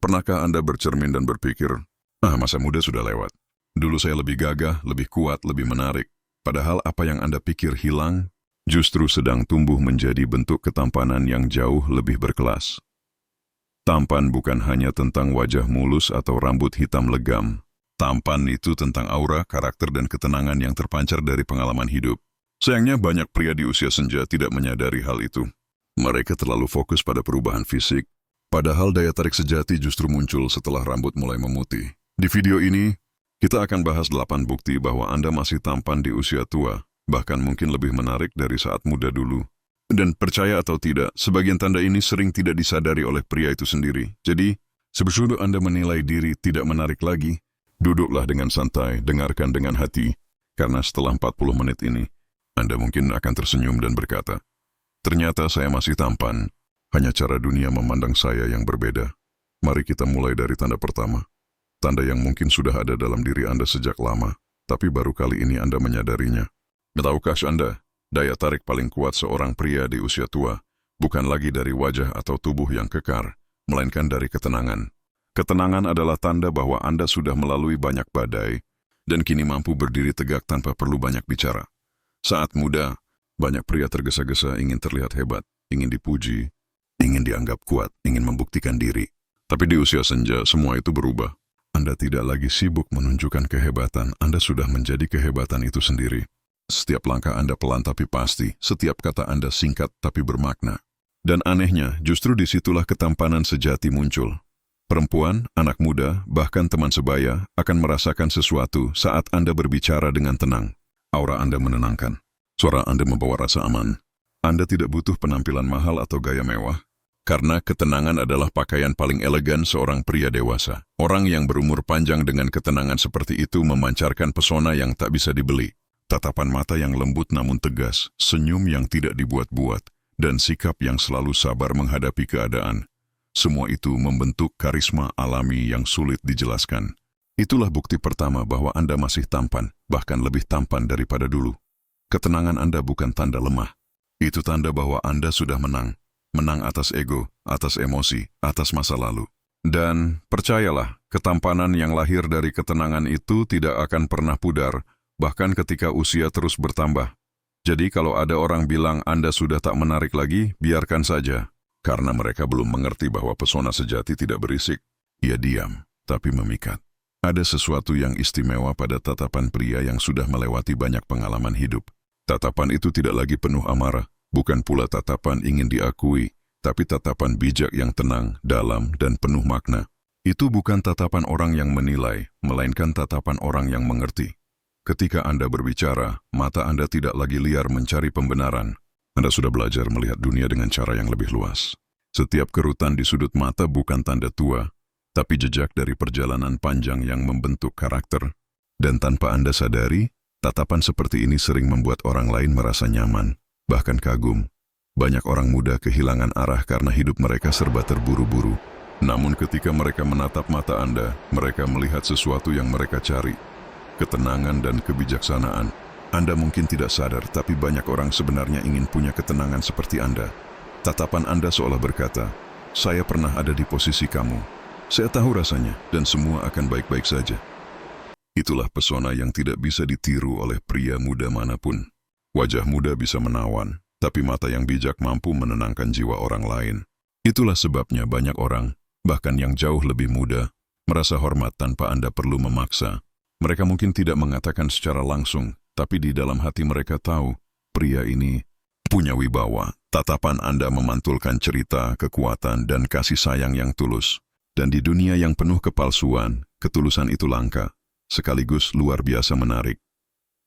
Pernahkah Anda bercermin dan berpikir, masa muda sudah lewat. Dulu saya lebih gagah, lebih kuat, lebih menarik. Padahal apa yang Anda pikir hilang, justru sedang tumbuh menjadi bentuk ketampanan yang jauh lebih berkelas. Tampan bukan hanya tentang wajah mulus atau rambut hitam legam. Tampan itu tentang aura, karakter, dan ketenangan yang terpancar dari pengalaman hidup. Sayangnya banyak pria di usia senja tidak menyadari hal itu. Mereka terlalu fokus pada perubahan fisik, padahal daya tarik sejati justru muncul setelah rambut mulai memutih. Di video ini, kita akan bahas 8 bukti bahwa Anda masih tampan di usia tua, bahkan mungkin lebih menarik dari saat muda dulu. Dan percaya atau tidak, sebagian tanda ini sering tidak disadari oleh pria itu sendiri. Jadi, sebelum Anda menilai diri tidak menarik lagi, duduklah dengan santai, dengarkan dengan hati, karena setelah 40 menit ini, Anda mungkin akan tersenyum dan berkata, ternyata saya masih tampan, hanya cara dunia memandang saya yang berbeda. Mari kita mulai dari tanda pertama. Tanda yang mungkin sudah ada dalam diri Anda sejak lama, tapi baru kali ini Anda menyadarinya. Tahukah Anda, daya tarik paling kuat seorang pria di usia tua bukan lagi dari wajah atau tubuh yang kekar, melainkan dari ketenangan. Ketenangan adalah tanda bahwa Anda sudah melalui banyak badai dan kini mampu berdiri tegak tanpa perlu banyak bicara. Saat muda, banyak pria tergesa-gesa ingin terlihat hebat, ingin dipuji, ingin dianggap kuat, ingin membuktikan diri. Tapi di usia senja, semua itu berubah. Anda tidak lagi sibuk menunjukkan kehebatan, Anda sudah menjadi kehebatan itu sendiri. Setiap langkah Anda pelan tapi pasti, setiap kata Anda singkat tapi bermakna. Dan anehnya, justru disitulah ketampanan sejati muncul. Perempuan, anak muda, bahkan teman sebaya akan merasakan sesuatu saat Anda berbicara dengan tenang. Aura Anda menenangkan. Suara Anda membawa rasa aman. Anda tidak butuh penampilan mahal atau gaya mewah. Karena ketenangan adalah pakaian paling elegan seorang pria dewasa. Orang yang berumur panjang dengan ketenangan seperti itu memancarkan pesona yang tak bisa dibeli. Tatapan mata yang lembut namun tegas, senyum yang tidak dibuat-buat, dan sikap yang selalu sabar menghadapi keadaan. Semua itu membentuk karisma alami yang sulit dijelaskan. Itulah bukti pertama bahwa Anda masih tampan, bahkan lebih tampan daripada dulu. Ketenangan Anda bukan tanda lemah. Itu tanda bahwa Anda sudah menang. Menang atas ego, atas emosi, atas masa lalu. Dan percayalah, ketampanan yang lahir dari ketenangan itu tidak akan pernah pudar, bahkan ketika usia terus bertambah. Jadi kalau ada orang bilang Anda sudah tak menarik lagi, biarkan saja. Karena mereka belum mengerti bahwa pesona sejati tidak berisik. Ia diam, tapi memikat. Ada sesuatu yang istimewa pada tatapan pria yang sudah melewati banyak pengalaman hidup. Tatapan itu tidak lagi penuh amarah. Bukan pula tatapan ingin diakui, tapi tatapan bijak yang tenang, dalam, dan penuh makna. Itu bukan tatapan orang yang menilai, melainkan tatapan orang yang mengerti. Ketika Anda berbicara, mata Anda tidak lagi liar mencari pembenaran. Anda sudah belajar melihat dunia dengan cara yang lebih luas. Setiap kerutan di sudut mata bukan tanda tua, tapi jejak dari perjalanan panjang yang membentuk karakter. Dan tanpa Anda sadari, tatapan seperti ini sering membuat orang lain merasa nyaman. Bahkan kagum. Banyak orang muda kehilangan arah karena hidup mereka serba terburu-buru. Namun ketika mereka menatap mata Anda, mereka melihat sesuatu yang mereka cari. Ketenangan dan kebijaksanaan. Anda mungkin tidak sadar, tapi banyak orang sebenarnya ingin punya ketenangan seperti Anda. Tatapan Anda seolah berkata, saya pernah ada di posisi kamu. Saya tahu rasanya, dan semua akan baik-baik saja. Itulah pesona yang tidak bisa ditiru oleh pria muda manapun. Wajah muda bisa menawan, tapi mata yang bijak mampu menenangkan jiwa orang lain. Itulah sebabnya banyak orang, bahkan yang jauh lebih muda, merasa hormat tanpa Anda perlu memaksa. Mereka mungkin tidak mengatakan secara langsung, tapi di dalam hati mereka tahu, pria ini punya wibawa. Tatapan Anda memantulkan cerita, kekuatan, dan kasih sayang yang tulus. Dan di dunia yang penuh kepalsuan, ketulusan itu langka, sekaligus luar biasa menarik.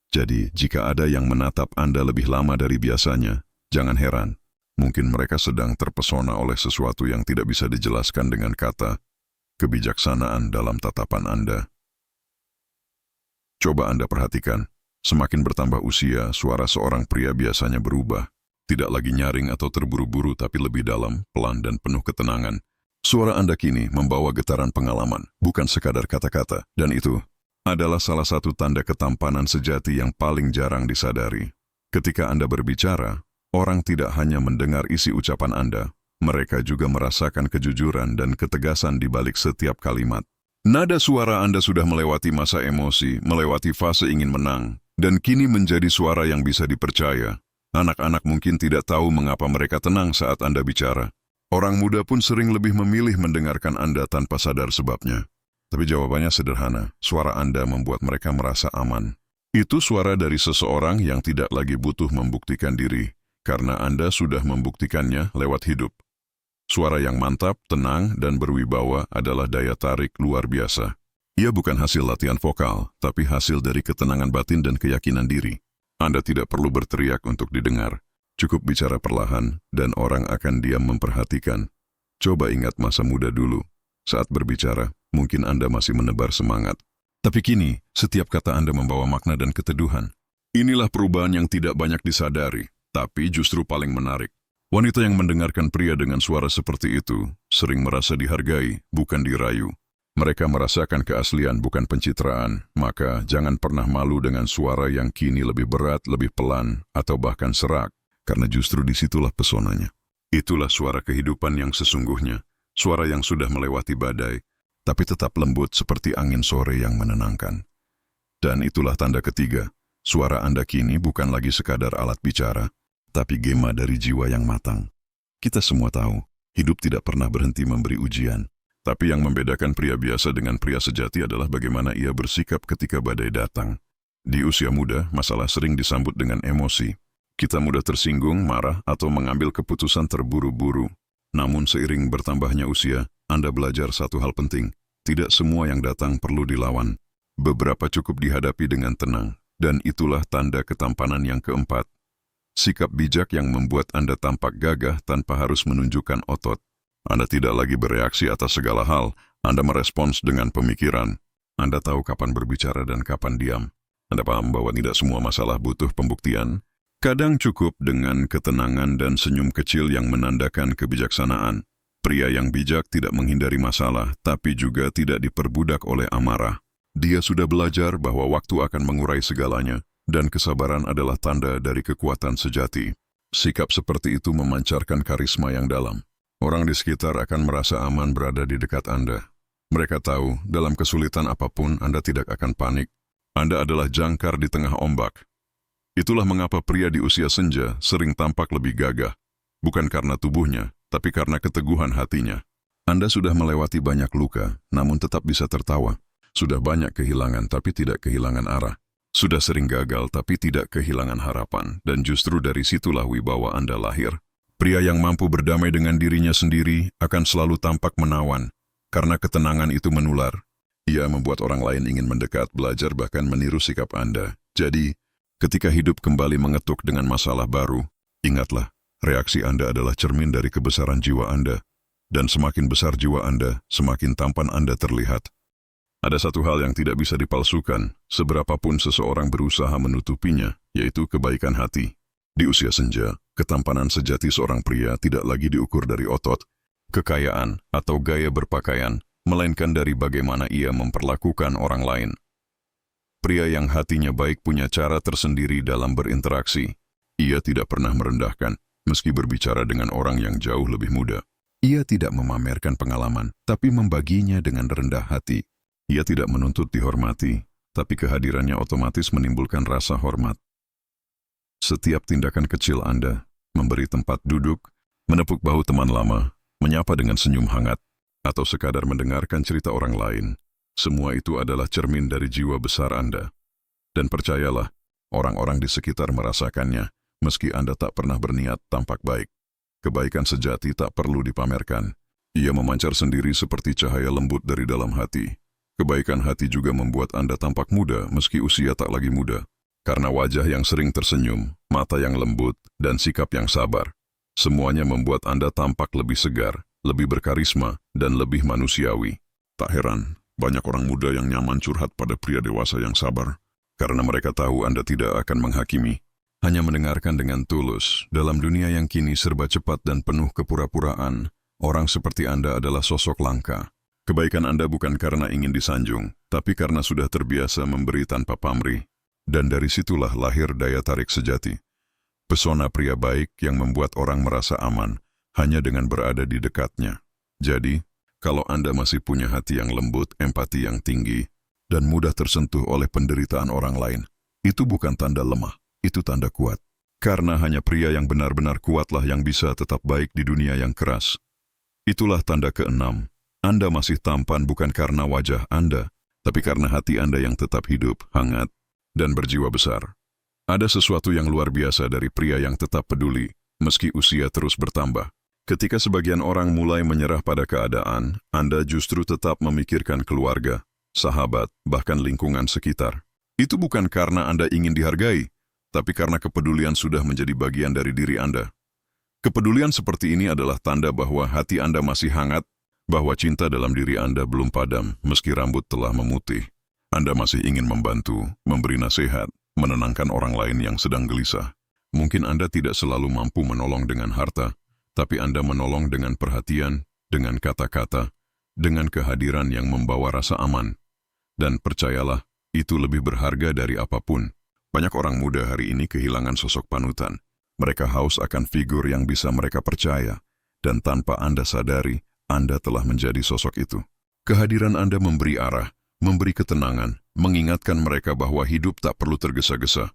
Jadi, jika ada yang menatap Anda lebih lama dari biasanya, jangan heran. Mungkin mereka sedang terpesona oleh sesuatu yang tidak bisa dijelaskan dengan kata. Kebijaksanaan dalam tatapan Anda. Coba Anda perhatikan, semakin bertambah usia, suara seorang pria biasanya berubah. Tidak lagi nyaring atau terburu-buru, tapi lebih dalam, pelan, dan penuh ketenangan. Suara Anda kini membawa getaran pengalaman, bukan sekadar kata-kata, dan itu adalah salah satu tanda ketampanan sejati yang paling jarang disadari. Ketika Anda berbicara, orang tidak hanya mendengar isi ucapan Anda, mereka juga merasakan kejujuran dan ketegasan di balik setiap kalimat. Nada suara Anda sudah melewati masa emosi, melewati fase ingin menang, dan kini menjadi suara yang bisa dipercaya. Anak-anak mungkin tidak tahu mengapa mereka tenang saat Anda bicara. Orang muda pun sering lebih memilih mendengarkan Anda tanpa sadar sebabnya. Tapi jawabannya sederhana, suara Anda membuat mereka merasa aman. Itu suara dari seseorang yang tidak lagi butuh membuktikan diri, karena Anda sudah membuktikannya lewat hidup. Suara yang mantap, tenang, dan berwibawa adalah daya tarik luar biasa. Ia bukan hasil latihan vokal, tapi hasil dari ketenangan batin dan keyakinan diri. Anda tidak perlu berteriak untuk didengar. Cukup bicara perlahan, dan orang akan diam memperhatikan. Coba ingat masa muda dulu. Saat berbicara, mungkin Anda masih menebar semangat. Tapi kini, setiap kata Anda membawa makna dan keteduhan. Inilah perubahan yang tidak banyak disadari, tapi justru paling menarik. Wanita yang mendengarkan pria dengan suara seperti itu sering merasa dihargai, bukan dirayu. Mereka merasakan keaslian, bukan pencitraan. Maka jangan pernah malu dengan suara yang kini lebih berat, lebih pelan, atau bahkan serak, karena justru disitulah pesonanya. Itulah suara kehidupan yang sesungguhnya, suara yang sudah melewati badai, tapi tetap lembut seperti angin sore yang menenangkan. Dan itulah tanda ketiga, suara Anda kini bukan lagi sekadar alat bicara, tapi gema dari jiwa yang matang. Kita semua tahu, hidup tidak pernah berhenti memberi ujian. Tapi yang membedakan pria biasa dengan pria sejati adalah bagaimana ia bersikap ketika badai datang. Di usia muda, masalah sering disambut dengan emosi. Kita mudah tersinggung, marah, atau mengambil keputusan terburu-buru. Namun seiring bertambahnya usia, Anda belajar satu hal penting. Tidak semua yang datang perlu dilawan. Beberapa cukup dihadapi dengan tenang. Dan itulah tanda ketampanan yang keempat. Sikap bijak yang membuat Anda tampak gagah tanpa harus menunjukkan otot. Anda tidak lagi bereaksi atas segala hal, Anda merespons dengan pemikiran. Anda tahu kapan berbicara dan kapan diam. Anda paham bahwa tidak semua masalah butuh pembuktian. Kadang cukup dengan ketenangan dan senyum kecil yang menandakan kebijaksanaan. Pria yang bijak tidak menghindari masalah, tapi juga tidak diperbudak oleh amarah. Dia sudah belajar bahwa waktu akan mengurai segalanya. Dan kesabaran adalah tanda dari kekuatan sejati. Sikap seperti itu memancarkan karisma yang dalam. Orang di sekitar akan merasa aman berada di dekat Anda. Mereka tahu, dalam kesulitan apapun Anda tidak akan panik. Anda adalah jangkar di tengah ombak. Itulah mengapa pria di usia senja sering tampak lebih gagah. Bukan karena tubuhnya, tapi karena keteguhan hatinya. Anda sudah melewati banyak luka, namun tetap bisa tertawa. Sudah banyak kehilangan, tapi tidak kehilangan arah. Sudah sering gagal tapi tidak kehilangan harapan, dan justru dari situlah wibawa Anda lahir. Pria yang mampu berdamai dengan dirinya sendiri akan selalu tampak menawan, karena ketenangan itu menular. Ia membuat orang lain ingin mendekat, belajar, bahkan meniru sikap Anda. Jadi, ketika hidup kembali mengetuk dengan masalah baru, ingatlah, reaksi Anda adalah cermin dari kebesaran jiwa Anda. Dan semakin besar jiwa Anda, semakin tampan Anda terlihat. Ada satu hal yang tidak bisa dipalsukan, seberapapun seseorang berusaha menutupinya, yaitu kebaikan hati. Di usia senja, ketampanan sejati seorang pria tidak lagi diukur dari otot, kekayaan, atau gaya berpakaian, melainkan dari bagaimana ia memperlakukan orang lain. Pria yang hatinya baik punya cara tersendiri dalam berinteraksi. Ia tidak pernah merendahkan, meski berbicara dengan orang yang jauh lebih muda. Ia tidak memamerkan pengalaman, tapi membaginya dengan rendah hati. Ia tidak menuntut dihormati, tapi kehadirannya otomatis menimbulkan rasa hormat. Setiap tindakan kecil Anda, memberi tempat duduk, menepuk bahu teman lama, menyapa dengan senyum hangat, atau sekadar mendengarkan cerita orang lain, semua itu adalah cermin dari jiwa besar Anda. Dan percayalah, orang-orang di sekitar merasakannya, meski Anda tak pernah berniat tampak baik. Kebaikan sejati tak perlu dipamerkan. Ia memancar sendiri seperti cahaya lembut dari dalam hati. Kebaikan hati juga membuat Anda tampak muda meski usia tak lagi muda. Karena wajah yang sering tersenyum, mata yang lembut, dan sikap yang sabar. Semuanya membuat Anda tampak lebih segar, lebih berkarisma, dan lebih manusiawi. Tak heran, banyak orang muda yang nyaman curhat pada pria dewasa yang sabar. Karena mereka tahu Anda tidak akan menghakimi. Hanya mendengarkan dengan tulus. Dalam dunia yang kini serba cepat dan penuh kepura-puraan, orang seperti Anda adalah sosok langka. Kebaikan Anda bukan karena ingin disanjung, tapi karena sudah terbiasa memberi tanpa pamrih. Dan dari situlah lahir daya tarik sejati. Pesona pria baik yang membuat orang merasa aman, hanya dengan berada di dekatnya. Jadi, kalau Anda masih punya hati yang lembut, empati yang tinggi, dan mudah tersentuh oleh penderitaan orang lain, itu bukan tanda lemah, itu tanda kuat. Karena hanya pria yang benar-benar kuatlah yang bisa tetap baik di dunia yang keras. Itulah tanda keenam. Anda masih tampan bukan karena wajah Anda, tapi karena hati Anda yang tetap hidup, hangat, dan berjiwa besar. Ada sesuatu yang luar biasa dari pria yang tetap peduli, meski usia terus bertambah. Ketika sebagian orang mulai menyerah pada keadaan, Anda justru tetap memikirkan keluarga, sahabat, bahkan lingkungan sekitar. Itu bukan karena Anda ingin dihargai, tapi karena kepedulian sudah menjadi bagian dari diri Anda. Kepedulian seperti ini adalah tanda bahwa hati Anda masih hangat, bahwa cinta dalam diri Anda belum padam meski rambut telah memutih. Anda masih ingin membantu, memberi nasihat, menenangkan orang lain yang sedang gelisah. Mungkin Anda tidak selalu mampu menolong dengan harta, tapi Anda menolong dengan perhatian, dengan kata-kata, dengan kehadiran yang membawa rasa aman. Dan percayalah, itu lebih berharga dari apapun. Banyak orang muda hari ini kehilangan sosok panutan. Mereka haus akan figur yang bisa mereka percaya, dan tanpa Anda sadari, Anda telah menjadi sosok itu. Kehadiran Anda memberi arah, memberi ketenangan, mengingatkan mereka bahwa hidup tak perlu tergesa-gesa.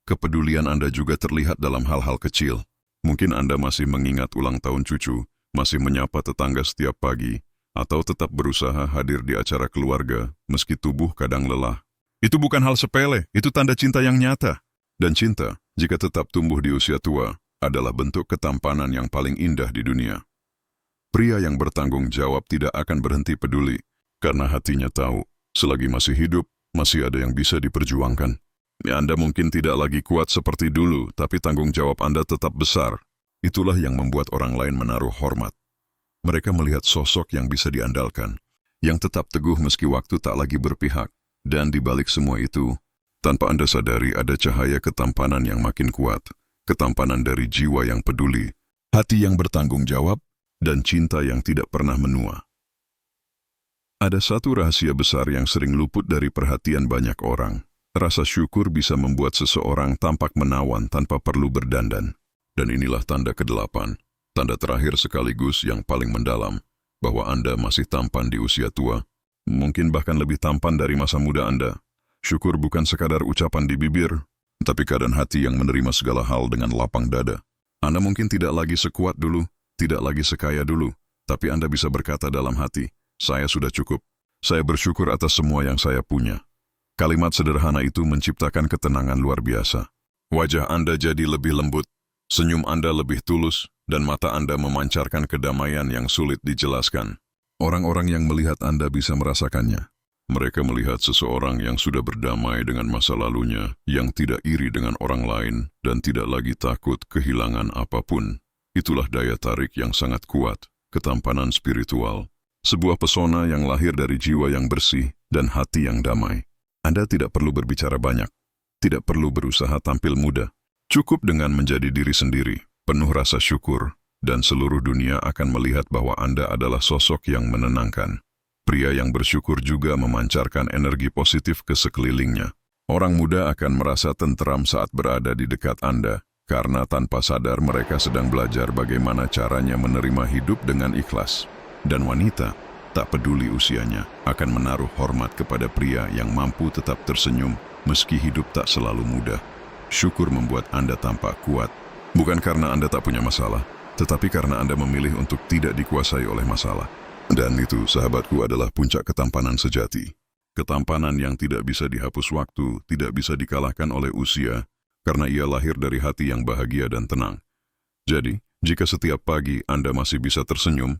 Kepedulian Anda juga terlihat dalam hal-hal kecil. Mungkin Anda masih mengingat ulang tahun cucu, masih menyapa tetangga setiap pagi, atau tetap berusaha hadir di acara keluarga, meski tubuh kadang lelah. Itu bukan hal sepele, itu tanda cinta yang nyata. Dan cinta, jika tetap tumbuh di usia tua, adalah bentuk ketampanan yang paling indah di dunia. Pria yang bertanggung jawab tidak akan berhenti peduli, karena hatinya tahu, selagi masih hidup, masih ada yang bisa diperjuangkan. Anda mungkin tidak lagi kuat seperti dulu, tapi tanggung jawab Anda tetap besar. Itulah yang membuat orang lain menaruh hormat. Mereka melihat sosok yang bisa diandalkan, yang tetap teguh meski waktu tak lagi berpihak. Dan di balik semua itu, tanpa Anda sadari ada cahaya ketampanan yang makin kuat, ketampanan dari jiwa yang peduli, hati yang bertanggung jawab, dan cinta yang tidak pernah menua. Ada satu rahasia besar yang sering luput dari perhatian banyak orang. Rasa syukur bisa membuat seseorang tampak menawan tanpa perlu berdandan. Dan inilah tanda ke-8, tanda terakhir sekaligus yang paling mendalam, bahwa Anda masih tampan di usia tua, mungkin bahkan lebih tampan dari masa muda Anda. Syukur bukan sekadar ucapan di bibir, tapi keadaan hati yang menerima segala hal dengan lapang dada. Anda mungkin tidak lagi sekuat dulu, tidak lagi sekaya dulu, tapi Anda bisa berkata dalam hati, saya sudah cukup. Saya bersyukur atas semua yang saya punya. Kalimat sederhana itu menciptakan ketenangan luar biasa. Wajah Anda jadi lebih lembut, senyum Anda lebih tulus, dan mata Anda memancarkan kedamaian yang sulit dijelaskan. Orang-orang yang melihat Anda bisa merasakannya. Mereka melihat seseorang yang sudah berdamai dengan masa lalunya, yang tidak iri dengan orang lain, dan tidak lagi takut kehilangan apapun. Itulah daya tarik yang sangat kuat, ketampanan spiritual. Sebuah pesona yang lahir dari jiwa yang bersih dan hati yang damai. Anda tidak perlu berbicara banyak, tidak perlu berusaha tampil muda. Cukup dengan menjadi diri sendiri, penuh rasa syukur, dan seluruh dunia akan melihat bahwa Anda adalah sosok yang menenangkan. Pria yang bersyukur juga memancarkan energi positif ke sekelilingnya. Orang muda akan merasa tenteram saat berada di dekat Anda, karena tanpa sadar mereka sedang belajar bagaimana caranya menerima hidup dengan ikhlas. Dan wanita, tak peduli usianya, akan menaruh hormat kepada pria yang mampu tetap tersenyum meski hidup tak selalu mudah. Syukur membuat Anda tampak kuat, bukan karena Anda tak punya masalah, tetapi karena Anda memilih untuk tidak dikuasai oleh masalah. Dan itu, sahabatku, adalah puncak ketampanan sejati. Ketampanan yang tidak bisa dihapus waktu, tidak bisa dikalahkan oleh usia, karena ia lahir dari hati yang bahagia dan tenang. Jadi, jika setiap pagi Anda masih bisa tersenyum,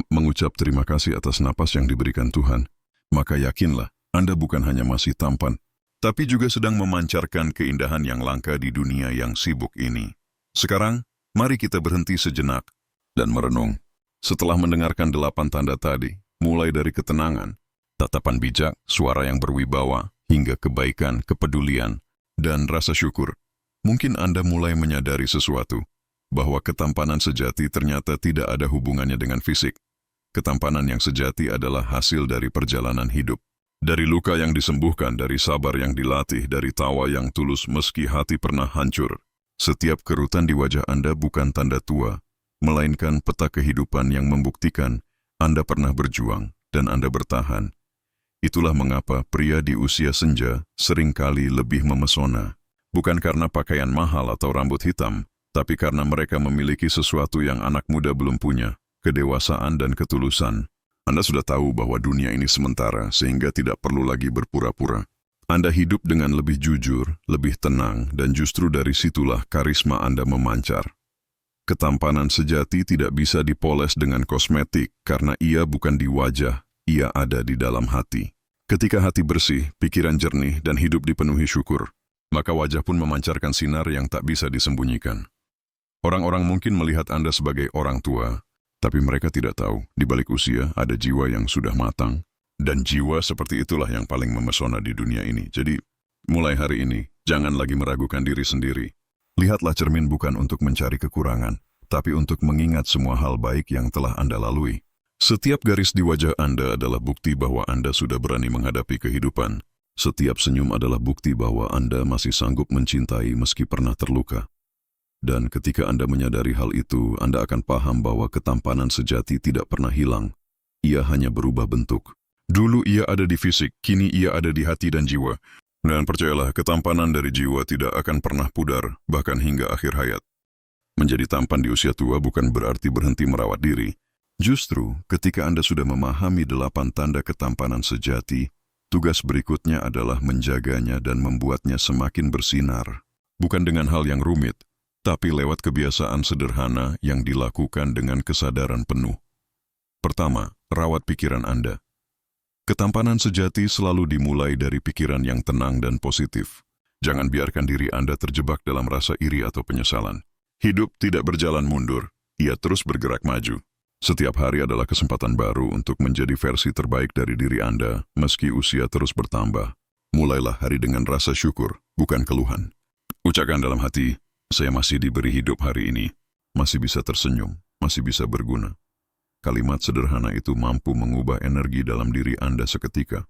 mengucap terima kasih atas napas yang diberikan Tuhan, maka yakinlah Anda bukan hanya masih tampan, tapi juga sedang memancarkan keindahan yang langka di dunia yang sibuk ini. Sekarang, mari kita berhenti sejenak dan merenung. Setelah mendengarkan 8 tanda tadi, mulai dari ketenangan, tatapan bijak, suara yang berwibawa, hingga kebaikan, kepedulian, dan rasa syukur, mungkin Anda mulai menyadari sesuatu, bahwa ketampanan sejati ternyata tidak ada hubungannya dengan fisik. Ketampanan yang sejati adalah hasil dari perjalanan hidup. Dari luka yang disembuhkan, dari sabar yang dilatih, dari tawa yang tulus meski hati pernah hancur. Setiap kerutan di wajah Anda bukan tanda tua, melainkan peta kehidupan yang membuktikan Anda pernah berjuang dan Anda bertahan. Itulah mengapa pria di usia senja seringkali lebih memesona. Bukan karena pakaian mahal atau rambut hitam, tapi karena mereka memiliki sesuatu yang anak muda belum punya, kedewasaan dan ketulusan. Anda sudah tahu bahwa dunia ini sementara sehingga tidak perlu lagi berpura-pura. Anda hidup dengan lebih jujur, lebih tenang, dan justru dari situlah karisma Anda memancar. Ketampanan sejati tidak bisa dipoles dengan kosmetik karena ia bukan di wajah, ia ada di dalam hati. Ketika hati bersih, pikiran jernih, dan hidup dipenuhi syukur, maka wajah pun memancarkan sinar yang tak bisa disembunyikan. Orang-orang mungkin melihat Anda sebagai orang tua, tapi mereka tidak tahu, di balik usia ada jiwa yang sudah matang, dan jiwa seperti itulah yang paling memesona di dunia ini. Jadi, mulai hari ini, jangan lagi meragukan diri sendiri. Lihatlah cermin bukan untuk mencari kekurangan, tapi untuk mengingat semua hal baik yang telah Anda lalui. Setiap garis di wajah Anda adalah bukti bahwa Anda sudah berani menghadapi kehidupan. Setiap senyum adalah bukti bahwa Anda masih sanggup mencintai meski pernah terluka. Dan ketika Anda menyadari hal itu, Anda akan paham bahwa ketampanan sejati tidak pernah hilang. Ia hanya berubah bentuk. Dulu ia ada di fisik, kini ia ada di hati dan jiwa. Dan percayalah, ketampanan dari jiwa tidak akan pernah pudar, bahkan hingga akhir hayat. Menjadi tampan di usia tua bukan berarti berhenti merawat diri. Justru, ketika Anda sudah memahami 8 tanda ketampanan sejati, tugas berikutnya adalah menjaganya dan membuatnya semakin bersinar. Bukan dengan hal yang rumit, tapi lewat kebiasaan sederhana yang dilakukan dengan kesadaran penuh. Pertama, rawat pikiran Anda. Ketampanan sejati selalu dimulai dari pikiran yang tenang dan positif. Jangan biarkan diri Anda terjebak dalam rasa iri atau penyesalan. Hidup tidak berjalan mundur, ia terus bergerak maju. Setiap hari adalah kesempatan baru untuk menjadi versi terbaik dari diri Anda, meski usia terus bertambah. Mulailah hari dengan rasa syukur, bukan keluhan. Ucapkan dalam hati, saya masih diberi hidup hari ini, masih bisa tersenyum, masih bisa berguna. Kalimat sederhana itu mampu mengubah energi dalam diri Anda seketika.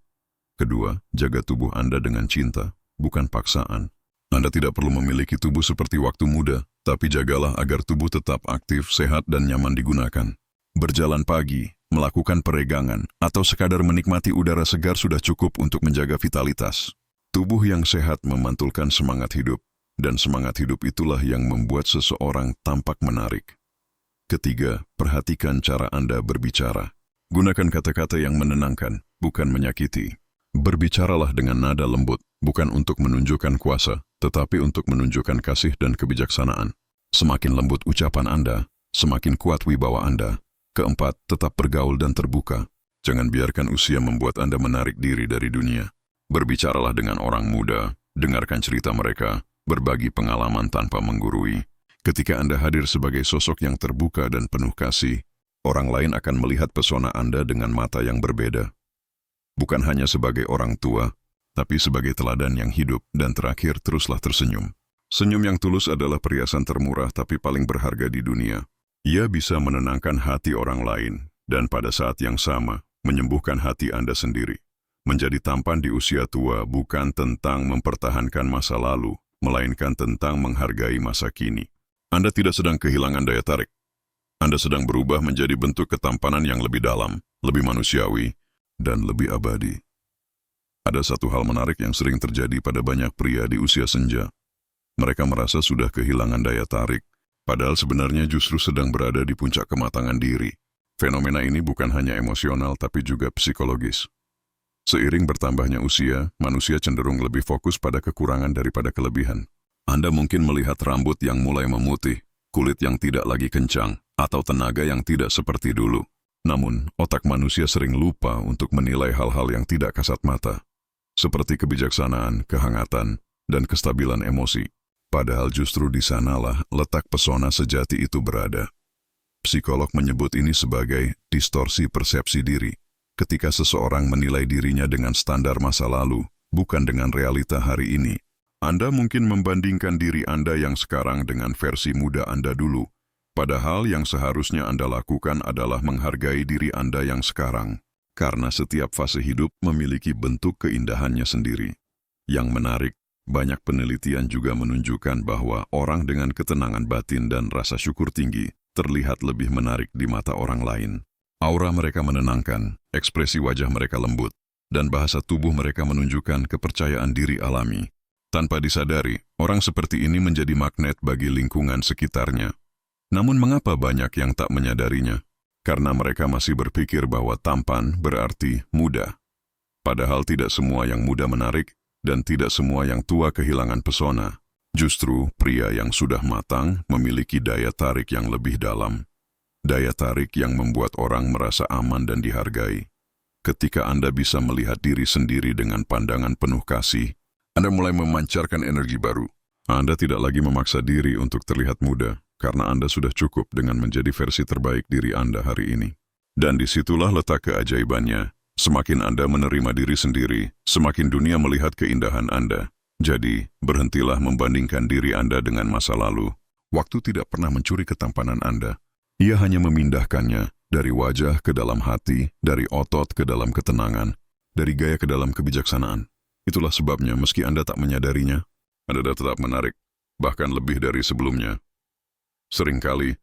Kedua, jaga tubuh Anda dengan cinta, bukan paksaan. Anda tidak perlu memiliki tubuh seperti waktu muda, tapi jagalah agar tubuh tetap aktif, sehat, dan nyaman digunakan. Berjalan pagi, melakukan peregangan, atau sekadar menikmati udara segar sudah cukup untuk menjaga vitalitas. Tubuh yang sehat memantulkan semangat hidup. Dan semangat hidup itulah yang membuat seseorang tampak menarik. Ketiga, perhatikan cara Anda berbicara. Gunakan kata-kata yang menenangkan, bukan menyakiti. Berbicaralah dengan nada lembut, bukan untuk menunjukkan kuasa, tetapi untuk menunjukkan kasih dan kebijaksanaan. Semakin lembut ucapan Anda, semakin kuat wibawa Anda. Keempat, tetap bergaul dan terbuka. Jangan biarkan usia membuat Anda menarik diri dari dunia. Berbicaralah dengan orang muda, dengarkan cerita mereka, berbagi pengalaman tanpa menggurui. Ketika Anda hadir sebagai sosok yang terbuka dan penuh kasih, orang lain akan melihat pesona Anda dengan mata yang berbeda. Bukan hanya sebagai orang tua, tapi sebagai teladan yang hidup, dan terakhir teruslah tersenyum. Senyum yang tulus adalah perhiasan termurah tapi paling berharga di dunia. Ia bisa menenangkan hati orang lain, dan pada saat yang sama, menyembuhkan hati Anda sendiri. Menjadi tampan di usia tua bukan tentang mempertahankan masa lalu, melainkan tentang menghargai masa kini. Anda tidak sedang kehilangan daya tarik. Anda sedang berubah menjadi bentuk ketampanan yang lebih dalam, lebih manusiawi, dan lebih abadi. Ada satu hal menarik yang sering terjadi pada banyak pria di usia senja. Mereka merasa sudah kehilangan daya tarik, padahal sebenarnya justru sedang berada di puncak kematangan diri. Fenomena ini bukan hanya emosional tapi juga psikologis. Seiring bertambahnya usia, manusia cenderung lebih fokus pada kekurangan daripada kelebihan. Anda mungkin melihat rambut yang mulai memutih, kulit yang tidak lagi kencang, atau tenaga yang tidak seperti dulu. Namun, otak manusia sering lupa untuk menilai hal-hal yang tidak kasat mata, seperti kebijaksanaan, kehangatan, dan kestabilan emosi. Padahal justru di sanalah letak pesona sejati itu berada. Psikolog menyebut ini sebagai distorsi persepsi diri. Ketika seseorang menilai dirinya dengan standar masa lalu, bukan dengan realita hari ini. Anda mungkin membandingkan diri Anda yang sekarang dengan versi muda Anda dulu, padahal yang seharusnya Anda lakukan adalah menghargai diri Anda yang sekarang, karena setiap fase hidup memiliki bentuk keindahannya sendiri. Yang menarik, banyak penelitian juga menunjukkan bahwa orang dengan ketenangan batin dan rasa syukur tinggi terlihat lebih menarik di mata orang lain. Aura mereka menenangkan, ekspresi wajah mereka lembut, dan bahasa tubuh mereka menunjukkan kepercayaan diri alami. Tanpa disadari, orang seperti ini menjadi magnet bagi lingkungan sekitarnya. Namun mengapa banyak yang tak menyadarinya? Karena mereka masih berpikir bahwa tampan berarti muda. Padahal tidak semua yang muda menarik, dan tidak semua yang tua kehilangan pesona. Justru pria yang sudah matang memiliki daya tarik yang lebih dalam. Daya tarik yang membuat orang merasa aman dan dihargai. Ketika Anda bisa melihat diri sendiri dengan pandangan penuh kasih, Anda mulai memancarkan energi baru. Anda tidak lagi memaksa diri untuk terlihat muda, karena Anda sudah cukup dengan menjadi versi terbaik diri Anda hari ini. Dan disitulah letak keajaibannya. Semakin Anda menerima diri sendiri, semakin dunia melihat keindahan Anda. Jadi, berhentilah membandingkan diri Anda dengan masa lalu. Waktu tidak pernah mencuri ketampanan Anda. Ia hanya memindahkannya dari wajah ke dalam hati, dari otot ke dalam ketenangan, dari gaya ke dalam kebijaksanaan. Itulah sebabnya meski Anda tak menyadarinya, Anda tetap menarik, bahkan lebih dari sebelumnya. Seringkali,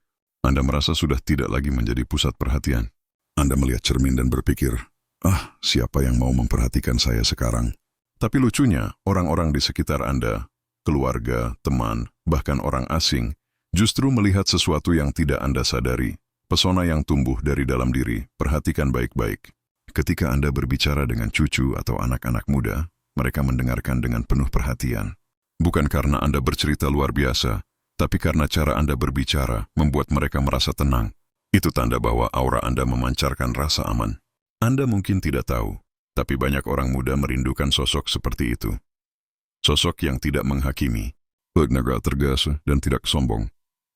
Anda merasa sudah tidak lagi menjadi pusat perhatian. Anda melihat cermin dan berpikir, siapa yang mau memperhatikan saya sekarang? Tapi lucunya, orang-orang di sekitar Anda, keluarga, teman, bahkan orang asing, justru melihat sesuatu yang tidak Anda sadari. Pesona yang tumbuh dari dalam diri, perhatikan baik-baik. Ketika Anda berbicara dengan cucu atau anak-anak muda, mereka mendengarkan dengan penuh perhatian. Bukan karena Anda bercerita luar biasa, tapi karena cara Anda berbicara membuat mereka merasa tenang. Itu tanda bahwa aura Anda memancarkan rasa aman. Anda mungkin tidak tahu, tapi banyak orang muda merindukan sosok seperti itu. Sosok yang tidak menghakimi, negara tegas dan tidak sombong.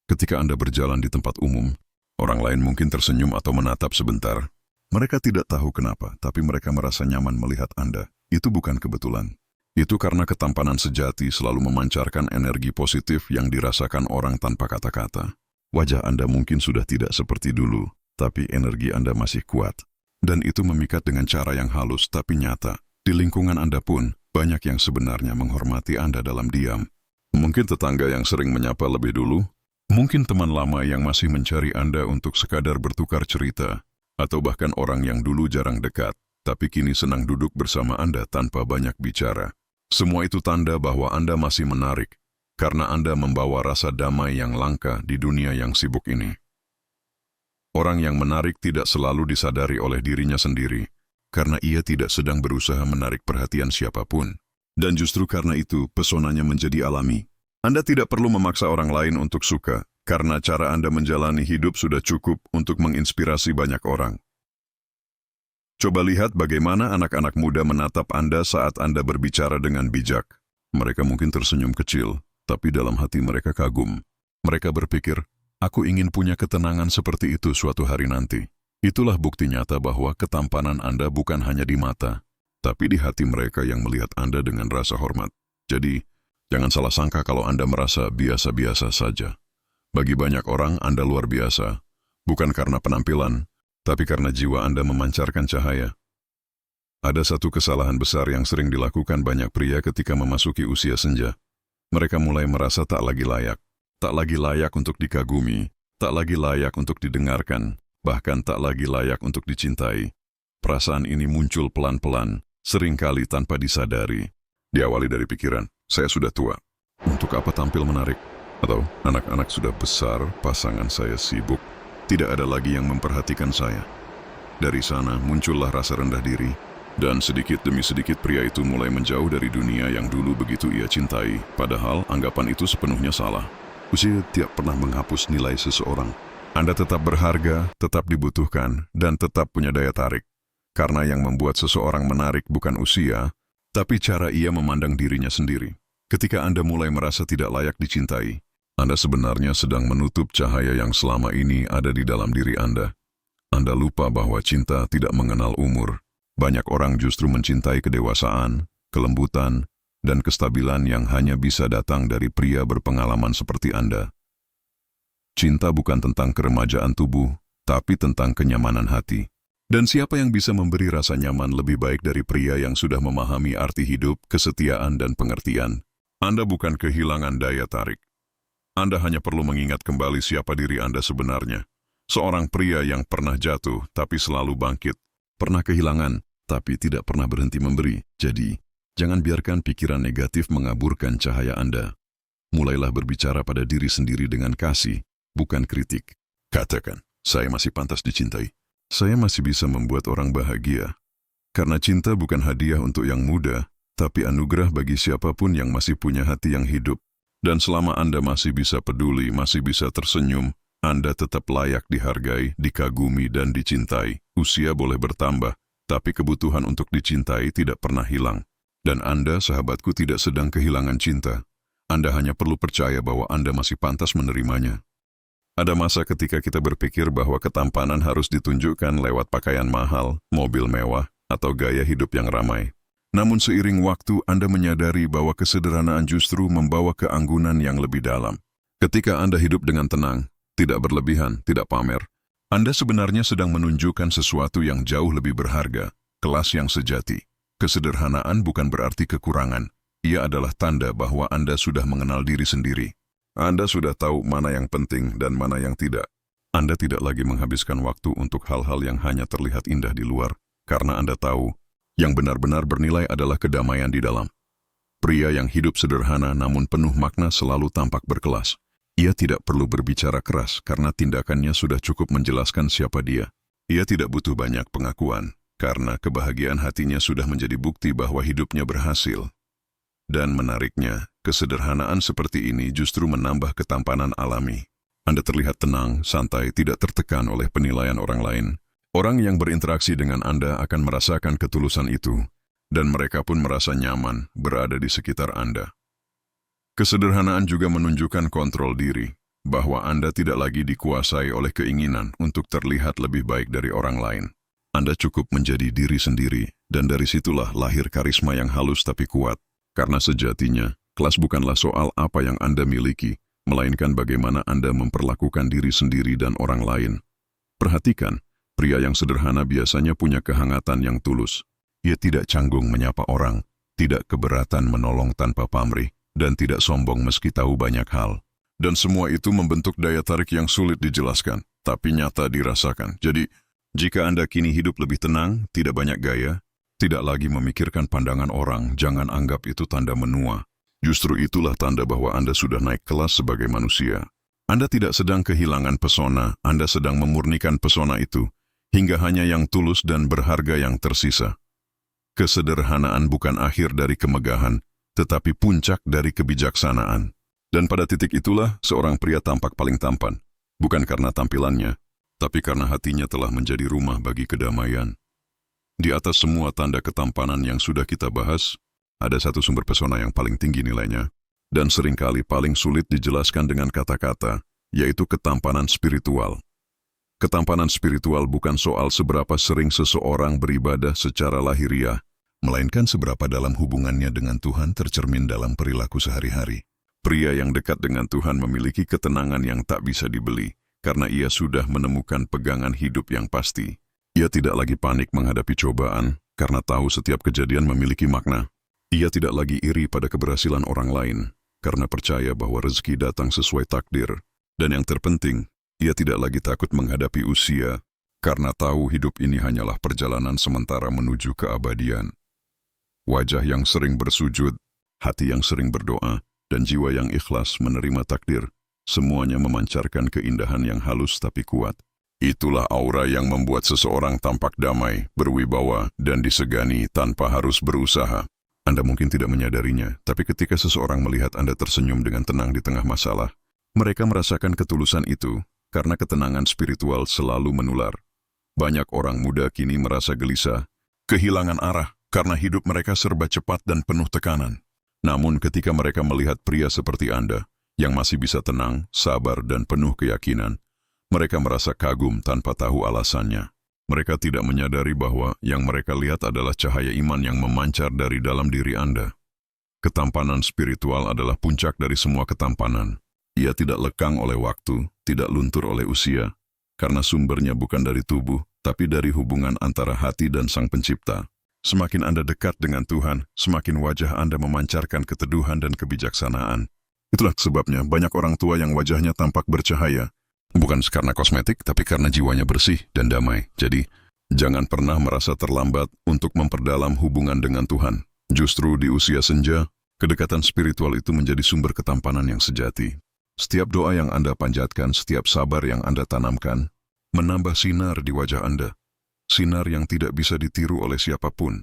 Ketika Anda berjalan di tempat umum, orang lain mungkin tersenyum atau menatap sebentar. Mereka tidak tahu kenapa, tapi mereka merasa nyaman melihat Anda. Itu bukan kebetulan. Itu karena ketampanan sejati selalu memancarkan energi positif yang dirasakan orang tanpa kata-kata. Wajah Anda mungkin sudah tidak seperti dulu, tapi energi Anda masih kuat. Dan itu memikat dengan cara yang halus tapi nyata. Di lingkungan Anda pun, banyak yang sebenarnya menghormati Anda dalam diam. Mungkin tetangga yang sering menyapa lebih dulu, mungkin teman lama yang masih mencari Anda untuk sekadar bertukar cerita, atau bahkan orang yang dulu jarang dekat, tapi kini senang duduk bersama Anda tanpa banyak bicara. Semua itu tanda bahwa Anda masih menarik, karena Anda membawa rasa damai yang langka di dunia yang sibuk ini. Orang yang menarik tidak selalu disadari oleh dirinya sendiri, karena ia tidak sedang berusaha menarik perhatian siapapun. Dan justru karena itu, pesonanya menjadi alami. Anda tidak perlu memaksa orang lain untuk suka, karena cara Anda menjalani hidup sudah cukup untuk menginspirasi banyak orang. Coba lihat bagaimana anak-anak muda menatap Anda saat Anda berbicara dengan bijak. Mereka mungkin tersenyum kecil, tapi dalam hati mereka kagum. Mereka berpikir, aku ingin punya ketenangan seperti itu suatu hari nanti. Itulah bukti nyata bahwa ketampanan Anda bukan hanya di mata, tapi di hati mereka yang melihat Anda dengan rasa hormat. Jadi, jangan salah sangka kalau Anda merasa biasa-biasa saja. Bagi banyak orang, Anda luar biasa, bukan karena penampilan, tapi karena jiwa Anda memancarkan cahaya. Ada satu kesalahan besar yang sering dilakukan banyak pria ketika memasuki usia senja. Mereka mulai merasa tak lagi layak untuk dikagumi, tak lagi layak untuk didengarkan, bahkan tak lagi layak untuk dicintai. Perasaan ini muncul pelan-pelan, seringkali tanpa disadari. Diawali dari pikiran, saya sudah tua. Untuk apa tampil menarik? Atau anak-anak sudah besar, pasangan saya sibuk. Tidak ada lagi yang memperhatikan saya. Dari sana muncullah rasa rendah diri, dan sedikit demi sedikit pria itu mulai menjauh dari dunia yang dulu begitu ia cintai, padahal anggapan itu sepenuhnya salah. Usia tidak pernah menghapus nilai seseorang. Anda tetap berharga, tetap dibutuhkan, dan tetap punya daya tarik. Karena yang membuat seseorang menarik bukan usia, tapi cara ia memandang dirinya sendiri. Ketika Anda mulai merasa tidak layak dicintai, Anda sebenarnya sedang menutup cahaya yang selama ini ada di dalam diri Anda. Anda lupa bahwa cinta tidak mengenal umur. Banyak orang justru mencintai kedewasaan, kelembutan, dan kestabilan yang hanya bisa datang dari pria berpengalaman seperti Anda. Cinta bukan tentang keremajaan tubuh, tapi tentang kenyamanan hati. Dan siapa yang bisa memberi rasa nyaman lebih baik dari pria yang sudah memahami arti hidup, kesetiaan, dan pengertian? Anda bukan kehilangan daya tarik. Anda hanya perlu mengingat kembali siapa diri Anda sebenarnya. Seorang pria yang pernah jatuh tapi selalu bangkit, pernah kehilangan tapi tidak pernah berhenti memberi. Jadi, jangan biarkan pikiran negatif mengaburkan cahaya Anda. Mulailah berbicara pada diri sendiri dengan kasih, bukan kritik. Katakan, saya masih pantas dicintai. Saya masih bisa membuat orang bahagia. Karena cinta bukan hadiah untuk yang muda, tapi anugerah bagi siapapun yang masih punya hati yang hidup. Dan selama Anda masih bisa peduli, masih bisa tersenyum, Anda tetap layak dihargai, dikagumi, dan dicintai. Usia boleh bertambah, tapi kebutuhan untuk dicintai tidak pernah hilang. Dan Anda, sahabatku, tidak sedang kehilangan cinta. Anda hanya perlu percaya bahwa Anda masih pantas menerimanya. Ada masa ketika kita berpikir bahwa ketampanan harus ditunjukkan lewat pakaian mahal, mobil mewah, atau gaya hidup yang ramai. Namun seiring waktu Anda menyadari bahwa kesederhanaan justru membawa keanggunan yang lebih dalam. Ketika Anda hidup dengan tenang, tidak berlebihan, tidak pamer, Anda sebenarnya sedang menunjukkan sesuatu yang jauh lebih berharga, kelas yang sejati. Kesederhanaan bukan berarti kekurangan. Ia adalah tanda bahwa Anda sudah mengenal diri sendiri. Anda sudah tahu mana yang penting dan mana yang tidak. Anda tidak lagi menghabiskan waktu untuk hal-hal yang hanya terlihat indah di luar, karena Anda tahu yang benar-benar bernilai adalah kedamaian di dalam. Pria yang hidup sederhana namun penuh makna selalu tampak berkelas. Ia tidak perlu berbicara keras karena tindakannya sudah cukup menjelaskan siapa dia. Ia tidak butuh banyak pengakuan karena kebahagiaan hatinya sudah menjadi bukti bahwa hidupnya berhasil. Dan menariknya, kesederhanaan seperti ini justru menambah ketampanan alami. Anda terlihat tenang, santai, tidak tertekan oleh penilaian orang lain. Orang yang berinteraksi dengan Anda akan merasakan ketulusan itu, dan mereka pun merasa nyaman berada di sekitar Anda. Kesederhanaan juga menunjukkan kontrol diri, bahwa Anda tidak lagi dikuasai oleh keinginan untuk terlihat lebih baik dari orang lain. Anda cukup menjadi diri sendiri, dan dari situlah lahir karisma yang halus tapi kuat. Karena sejatinya, kelas bukanlah soal apa yang Anda miliki, melainkan bagaimana Anda memperlakukan diri sendiri dan orang lain. Perhatikan, pria yang sederhana biasanya punya kehangatan yang tulus. Ia tidak canggung menyapa orang, tidak keberatan menolong tanpa pamrih, dan tidak sombong meski tahu banyak hal. Dan semua itu membentuk daya tarik yang sulit dijelaskan, tapi nyata dirasakan. Jadi, jika Anda kini hidup lebih tenang, tidak banyak gaya, tidak lagi memikirkan pandangan orang, jangan anggap itu tanda menua. Justru itulah tanda bahwa Anda sudah naik kelas sebagai manusia. Anda tidak sedang kehilangan pesona, Anda sedang memurnikan pesona itu, hingga hanya yang tulus dan berharga yang tersisa. Kesederhanaan bukan akhir dari kemegahan, tetapi puncak dari kebijaksanaan. Dan pada titik itulah seorang pria tampak paling tampan, bukan karena tampilannya, tapi karena hatinya telah menjadi rumah bagi kedamaian. Di atas semua tanda ketampanan yang sudah kita bahas, ada satu sumber pesona yang paling tinggi nilainya, dan seringkali paling sulit dijelaskan dengan kata-kata, yaitu ketampanan spiritual. Ketampanan spiritual bukan soal seberapa sering seseorang beribadah secara lahiriah, melainkan seberapa dalam hubungannya dengan Tuhan tercermin dalam perilaku sehari-hari. Pria yang dekat dengan Tuhan memiliki ketenangan yang tak bisa dibeli, karena ia sudah menemukan pegangan hidup yang pasti. Ia tidak lagi panik menghadapi cobaan, karena tahu setiap kejadian memiliki makna. Ia tidak lagi iri pada keberhasilan orang lain, karena percaya bahwa rezeki datang sesuai takdir. Dan yang terpenting, ia tidak lagi takut menghadapi usia, karena tahu hidup ini hanyalah perjalanan sementara menuju keabadian. Wajah yang sering bersujud, hati yang sering berdoa, dan jiwa yang ikhlas menerima takdir, semuanya memancarkan keindahan yang halus tapi kuat. Itulah aura yang membuat seseorang tampak damai, berwibawa, dan disegani tanpa harus berusaha. Anda mungkin tidak menyadarinya, tapi ketika seseorang melihat Anda tersenyum dengan tenang di tengah masalah, mereka merasakan ketulusan itu, karena ketenangan spiritual selalu menular. Banyak orang muda kini merasa gelisah, kehilangan arah, karena hidup mereka serba cepat dan penuh tekanan. Namun ketika mereka melihat pria seperti Anda, yang masih bisa tenang, sabar, dan penuh keyakinan, mereka merasa kagum tanpa tahu alasannya. Mereka tidak menyadari bahwa yang mereka lihat adalah cahaya iman yang memancar dari dalam diri Anda. Ketampanan spiritual adalah puncak dari semua ketampanan. Ia tidak lekang oleh waktu, tidak luntur oleh usia, karena sumbernya bukan dari tubuh, tapi dari hubungan antara hati dan Sang Pencipta. Semakin Anda dekat dengan Tuhan, semakin wajah Anda memancarkan keteduhan dan kebijaksanaan. Itulah sebabnya banyak orang tua yang wajahnya tampak bercahaya, bukan karena kosmetik, tapi karena jiwanya bersih dan damai. Jadi, jangan pernah merasa terlambat untuk memperdalam hubungan dengan Tuhan. Justru di usia senja, kedekatan spiritual itu menjadi sumber ketampanan yang sejati. Setiap doa yang Anda panjatkan, setiap sabar yang Anda tanamkan, menambah sinar di wajah Anda. Sinar yang tidak bisa ditiru oleh siapapun.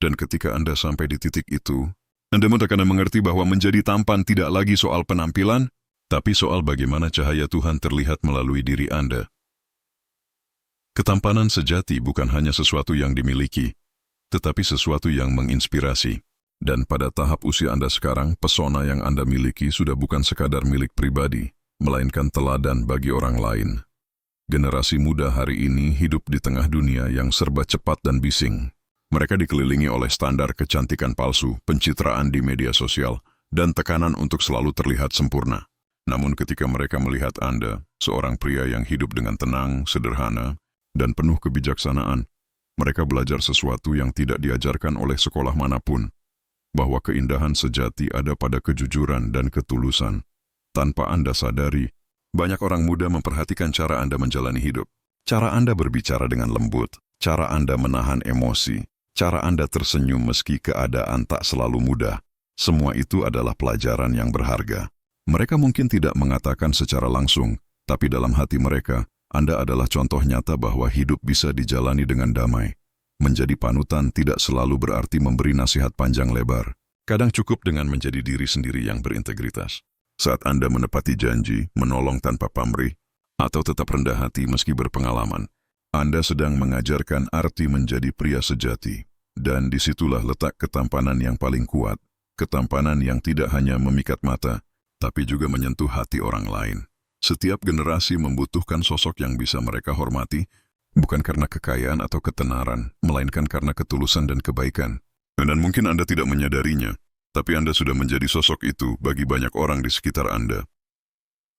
Dan ketika Anda sampai di titik itu, Anda akan mengerti bahwa menjadi tampan tidak lagi soal penampilan, tapi soal bagaimana cahaya Tuhan terlihat melalui diri Anda. Ketampanan sejati bukan hanya sesuatu yang dimiliki, tetapi sesuatu yang menginspirasi. Dan pada tahap usia Anda sekarang, pesona yang Anda miliki sudah bukan sekadar milik pribadi, melainkan teladan bagi orang lain. Generasi muda hari ini hidup di tengah dunia yang serba cepat dan bising. Mereka dikelilingi oleh standar kecantikan palsu, pencitraan di media sosial, dan tekanan untuk selalu terlihat sempurna. Namun ketika mereka melihat Anda, seorang pria yang hidup dengan tenang, sederhana, dan penuh kebijaksanaan, mereka belajar sesuatu yang tidak diajarkan oleh sekolah manapun, bahwa keindahan sejati ada pada kejujuran dan ketulusan. Tanpa Anda sadari, banyak orang muda memperhatikan cara Anda menjalani hidup. Cara Anda berbicara dengan lembut, cara Anda menahan emosi, cara Anda tersenyum meski keadaan tak selalu mudah. Semua itu adalah pelajaran yang berharga. Mereka mungkin tidak mengatakan secara langsung, tapi dalam hati mereka, Anda adalah contoh nyata bahwa hidup bisa dijalani dengan damai. Menjadi panutan tidak selalu berarti memberi nasihat panjang lebar. Kadang cukup dengan menjadi diri sendiri yang berintegritas. Saat Anda menepati janji, menolong tanpa pamrih, atau tetap rendah hati meski berpengalaman, Anda sedang mengajarkan arti menjadi pria sejati. Dan disitulah letak ketampanan yang paling kuat. Ketampanan yang tidak hanya memikat mata, tapi juga menyentuh hati orang lain. Setiap generasi membutuhkan sosok yang bisa mereka hormati, bukan karena kekayaan atau ketenaran, melainkan karena ketulusan dan kebaikan. Dan mungkin Anda tidak menyadarinya, tapi Anda sudah menjadi sosok itu bagi banyak orang di sekitar Anda.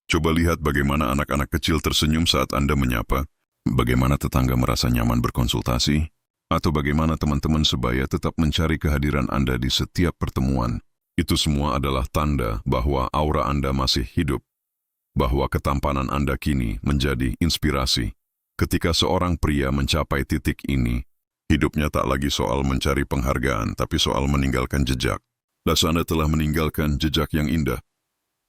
Coba lihat bagaimana anak-anak kecil tersenyum saat Anda menyapa, bagaimana tetangga merasa nyaman berkonsultasi, atau bagaimana teman-teman sebaya tetap mencari kehadiran Anda di setiap pertemuan. Itu semua adalah tanda bahwa aura Anda masih hidup, bahwa ketampanan Anda kini menjadi inspirasi. Ketika seorang pria mencapai titik ini, hidupnya tak lagi soal mencari penghargaan, tapi soal meninggalkan jejak. Dan Anda telah meninggalkan jejak yang indah,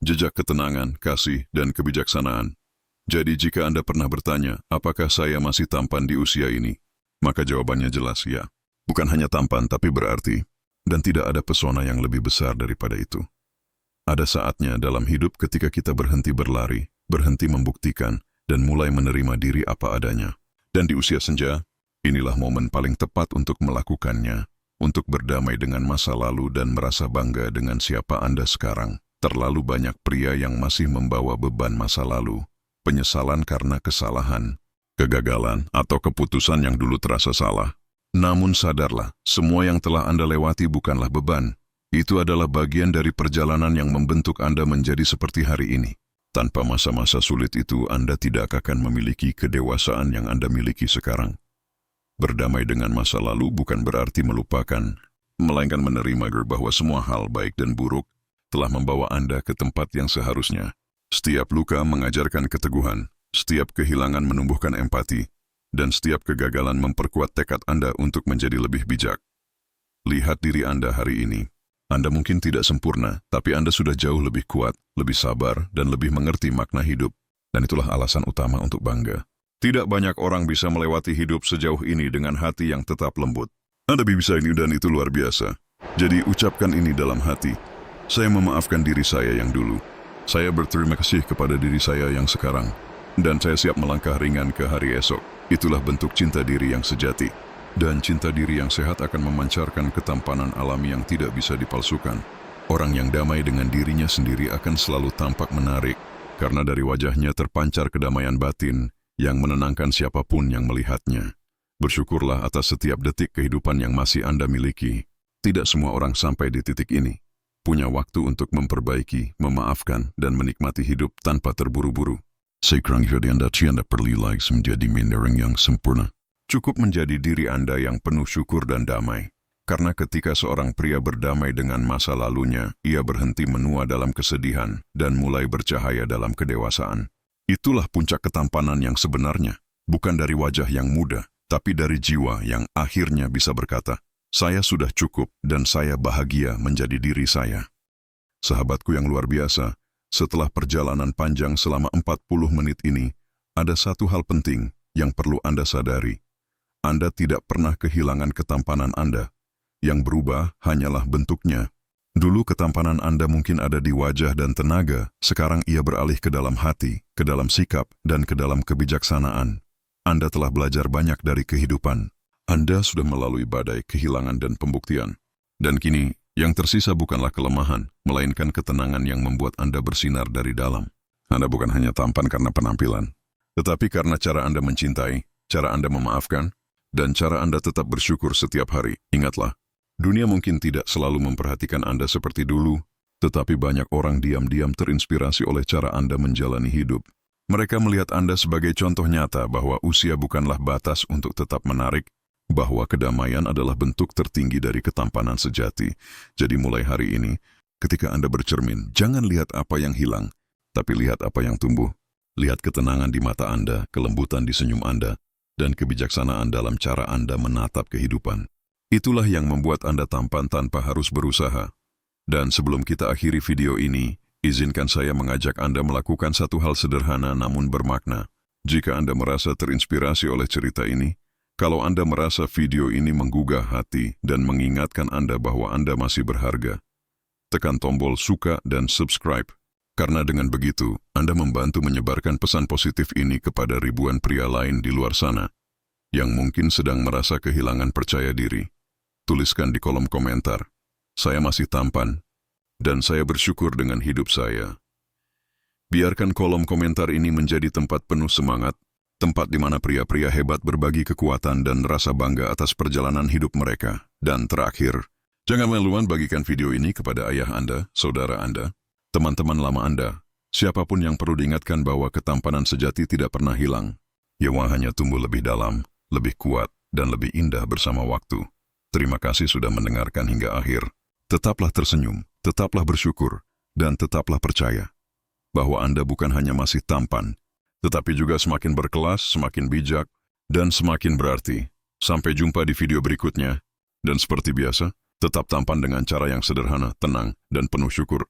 jejak ketenangan, kasih, dan kebijaksanaan. Jadi jika Anda pernah bertanya, apakah saya masih tampan di usia ini? Maka jawabannya jelas ya. Bukan hanya tampan, tapi berarti. Dan tidak ada pesona yang lebih besar daripada itu. Ada saatnya dalam hidup ketika kita berhenti berlari, berhenti membuktikan, dan mulai menerima diri apa adanya. Dan di usia senja, inilah momen paling tepat untuk melakukannya, untuk berdamai dengan masa lalu dan merasa bangga dengan siapa Anda sekarang. Terlalu banyak pria yang masih membawa beban masa lalu, penyesalan karena kesalahan, kegagalan, atau keputusan yang dulu terasa salah. Namun sadarlah, semua yang telah Anda lewati bukanlah beban. Itu adalah bagian dari perjalanan yang membentuk Anda menjadi seperti hari ini. Tanpa masa-masa sulit itu, Anda tidak akan memiliki kedewasaan yang Anda miliki sekarang. Berdamai dengan masa lalu bukan berarti melupakan, melainkan menerima bahwa semua hal baik dan buruk telah membawa Anda ke tempat yang seharusnya. Setiap luka mengajarkan keteguhan, setiap kehilangan menumbuhkan empati, dan setiap kegagalan memperkuat tekad Anda untuk menjadi lebih bijak. Lihat diri Anda hari ini. Anda mungkin tidak sempurna, tapi Anda sudah jauh lebih kuat, lebih sabar, dan lebih mengerti makna hidup. Dan itulah alasan utama untuk bangga. Tidak banyak orang bisa melewati hidup sejauh ini dengan hati yang tetap lembut. Anda bisa ini dan itu luar biasa. Jadi ucapkan ini dalam hati. Saya memaafkan diri saya yang dulu. Saya berterima kasih kepada diri saya yang sekarang. Dan saya siap melangkah ringan ke hari esok. Itulah bentuk cinta diri yang sejati. Dan cinta diri yang sehat akan memancarkan ketampanan alami yang tidak bisa dipalsukan. Orang yang damai dengan dirinya sendiri akan selalu tampak menarik, karena dari wajahnya terpancar kedamaian batin yang menenangkan siapapun yang melihatnya. Bersyukurlah atas setiap detik kehidupan yang masih Anda miliki. Tidak semua orang sampai di titik ini. Punya waktu untuk memperbaiki, memaafkan, dan menikmati hidup tanpa terburu-buru. Sekarang jadi Anda tidak perlu lagi menjadi orang yang sempurna. Cukup menjadi diri Anda yang penuh syukur dan damai. Karena ketika seorang pria berdamai dengan masa lalunya, ia berhenti menua dalam kesedihan dan mulai bercahaya dalam kedewasaan. Itulah puncak ketampanan yang sebenarnya, bukan dari wajah yang muda, tapi dari jiwa yang akhirnya bisa berkata, "Saya sudah cukup dan saya bahagia menjadi diri saya." Sahabatku yang luar biasa, setelah perjalanan panjang selama 40 menit ini, ada satu hal penting yang perlu Anda sadari. Anda tidak pernah kehilangan ketampanan Anda. Yang berubah hanyalah bentuknya. Dulu ketampanan Anda mungkin ada di wajah dan tenaga, sekarang ia beralih ke dalam hati, ke dalam sikap, dan ke dalam kebijaksanaan. Anda telah belajar banyak dari kehidupan. Anda sudah melalui badai kehilangan dan pembuktian. Dan kini, yang tersisa bukanlah kelemahan, melainkan ketenangan yang membuat Anda bersinar dari dalam. Anda bukan hanya tampan karena penampilan, tetapi karena cara Anda mencintai, cara Anda memaafkan, dan cara Anda tetap bersyukur setiap hari. Ingatlah, dunia mungkin tidak selalu memperhatikan Anda seperti dulu, tetapi banyak orang diam-diam terinspirasi oleh cara Anda menjalani hidup. Mereka melihat Anda sebagai contoh nyata bahwa usia bukanlah batas untuk tetap menarik, bahwa kedamaian adalah bentuk tertinggi dari ketampanan sejati. Jadi mulai hari ini, ketika Anda bercermin, jangan lihat apa yang hilang, tapi lihat apa yang tumbuh. Lihat ketenangan di mata Anda, kelembutan di senyum Anda, dan kebijaksanaan dalam cara Anda menatap kehidupan. Itulah yang membuat Anda tampan tanpa harus berusaha. Dan sebelum kita akhiri video ini, izinkan saya mengajak Anda melakukan satu hal sederhana namun bermakna. Jika Anda merasa terinspirasi oleh cerita ini, kalau Anda merasa video ini menggugah hati dan mengingatkan Anda bahwa Anda masih berharga, tekan tombol suka dan subscribe. Karena dengan begitu, Anda membantu menyebarkan pesan positif ini kepada ribuan pria lain di luar sana yang mungkin sedang merasa kehilangan percaya diri. Tuliskan di kolom komentar, "Saya masih tampan, dan saya bersyukur dengan hidup saya." Biarkan kolom komentar ini menjadi tempat penuh semangat, tempat di mana pria-pria hebat berbagi kekuatan dan rasa bangga atas perjalanan hidup mereka. Dan terakhir, jangan maluan bagikan video ini kepada ayah Anda, saudara Anda, teman-teman lama Anda, siapapun yang perlu diingatkan bahwa ketampanan sejati tidak pernah hilang. Ia hanya tumbuh lebih dalam, lebih kuat, dan lebih indah bersama waktu. Terima kasih sudah mendengarkan hingga akhir. Tetaplah tersenyum, tetaplah bersyukur, dan tetaplah percaya bahwa Anda bukan hanya masih tampan, tetapi juga semakin berkelas, semakin bijak, dan semakin berarti. Sampai jumpa di video berikutnya. Dan seperti biasa, tetap tampan dengan cara yang sederhana, tenang, dan penuh syukur.